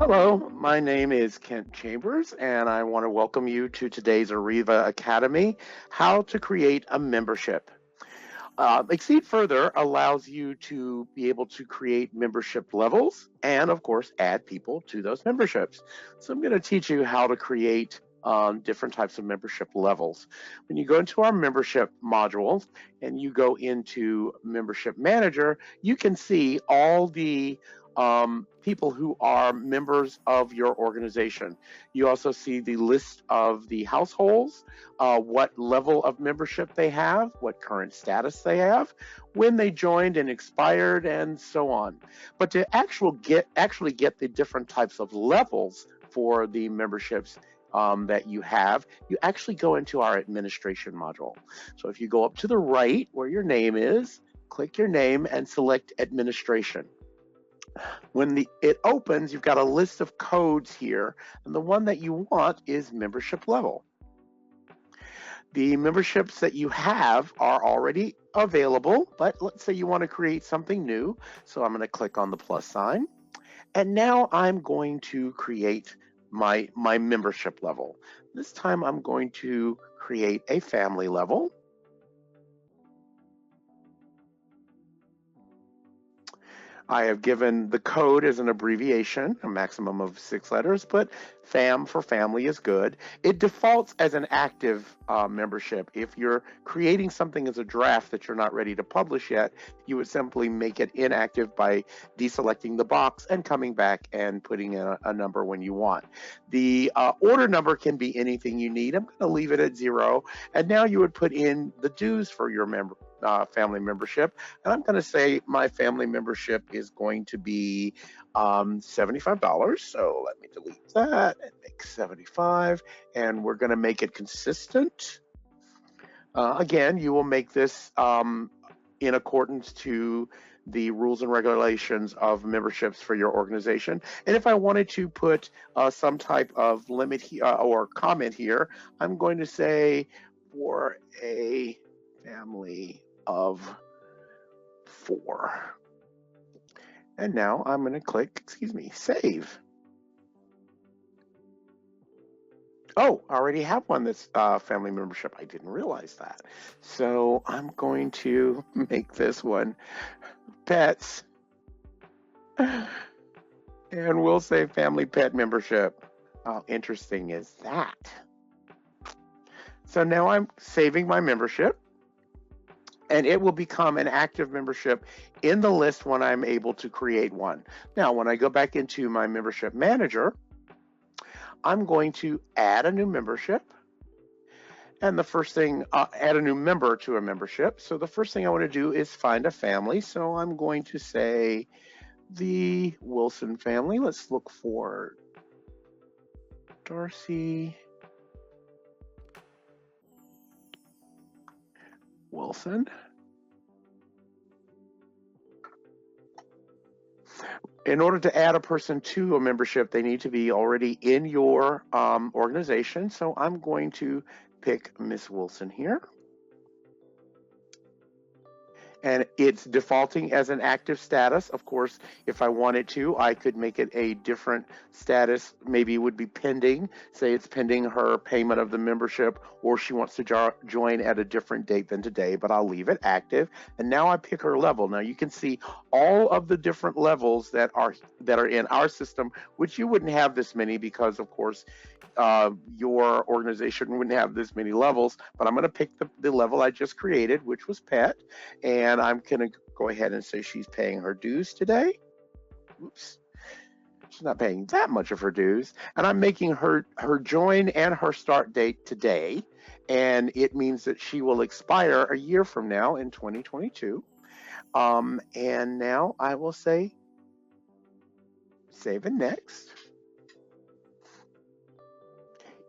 Hello, my name is Kent Chambers, and I want to welcome you to today's Arreva Academy, How to Create a Membership. Exceed Further allows you to be able to create membership levels and, of course, add people to those memberships. So I'm going to teach you how to create different types of membership levels. When you go into our membership modules and you go into Membership Manager, you can see all the people who are members of your organization. You also see the list of the households, what level of membership they have, what current status they have, when they joined and expired, and so on. But to actually get the different types of levels for the memberships that you have, you actually go into our administration module. So if you go up to the right where your name is, click your name and select administration. When it opens, you've got a list of codes here, and the one that you want is membership level. The memberships that you have are already available, but let's say you want to create something new. So I'm going to click on the plus sign, and now I'm going to create my membership level. This time I'm going to create a family level. I have given the code as an abbreviation, a maximum of 6 letters, but FAM for family is good. It defaults as an active membership. If you're creating something as a draft that you're not ready to publish yet, you would simply make it inactive by deselecting the box and coming back and putting in a number when you want. The order number can be anything you need. I'm going to leave it at 0. And now you would put in the dues for your family membership, and I'm going to say my family membership is going to be $75. So let me delete that and make 75, and we're going to make it consistent. Again, you will make this in accordance to the rules and regulations of memberships for your organization. And if I wanted to put some type of limit or comment here, I'm going to say for a family of 4. And now I'm going to click, save. Oh, I already have one that's family membership. I didn't realize that. So I'm going to make this one pets. And we'll say family pet membership. How interesting is that? So now I'm saving my membership, and it will become an active membership in the list when I'm able to create one. Now, when I go back into my membership manager, I'm going to add a new membership. And the first thing, add a new member to a membership. So the first thing I want to do is find a family. So I'm going to say the Wilson family. Let's look for Darcy Wilson. In order to add a person to a membership, they need to be already in your organization. So I'm going to pick Miss Wilson here. And it's defaulting as an active status. Of course, if I wanted to, I could make it a different status. Maybe it would be pending. Say it's pending her payment of the membership, or she wants to join at a different date than today, but I'll leave it active. And now I pick her level. Now you can see all of the different levels that are in our system, which you wouldn't have this many because, of course, your organization wouldn't have this many levels, but I'm going to pick the level I just created, which was pet, and I'm going to go ahead and say she's paying her dues today. Oops. She's not paying that much of her dues, and I'm making her join and her start date today, and it means that she will expire a year from now in 2022. And now I will say save and next.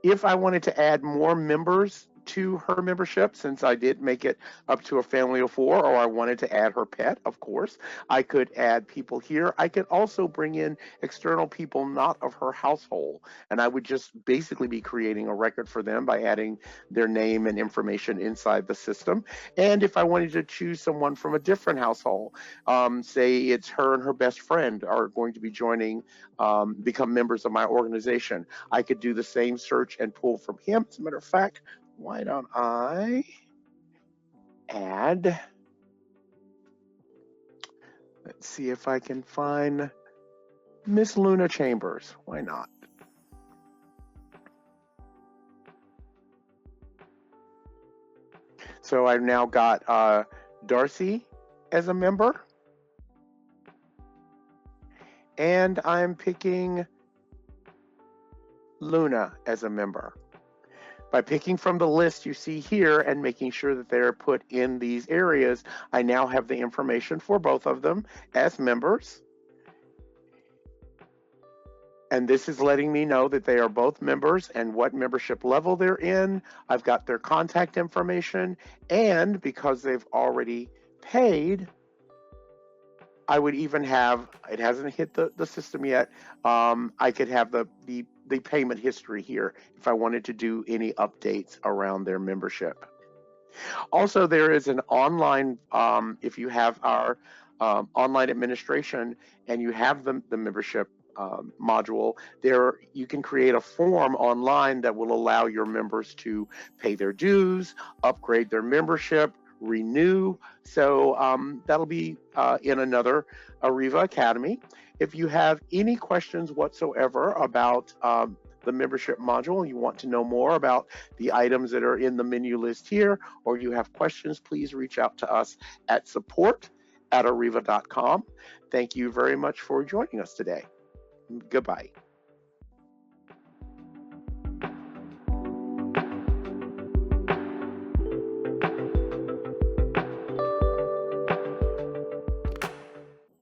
If I wanted to add more members to her membership, since I did make it up to a family of 4, or I wanted to add her pet, of course, I could add people here. I could also bring in external people not of her household, and I would just basically be creating a record for them by adding their name and information inside the system. And if I wanted to choose someone from a different household, say it's her and her best friend are going to be joining, become members of my organization, I could do the same search and pull from him. As a matter of fact, why don't I add, let's see if I can find Miss Luna Chambers. Why not? So I've now got Darcy as a member, and I'm picking Luna as a member. By picking from the list you see here and making sure that they're put in these areas, I now have the information for both of them as members. And this is letting me know that they are both members and what membership level they're in. I've got their contact information, and because they've already paid, I would even have, it hasn't hit the system yet, I could have the payment history here if I wanted to do any updates around their membership. Also, there is an online, if you have our online administration and you have the membership module, there you can create a form online that will allow your members to pay their dues, upgrade their membership, renew. So that'll be in another Arreva Academy. If you have any questions whatsoever about the membership module, you want to know more about the items that are in the menu list here, or you have questions, please reach out to us at support@arreva.com. Thank you very much for joining us today. Goodbye.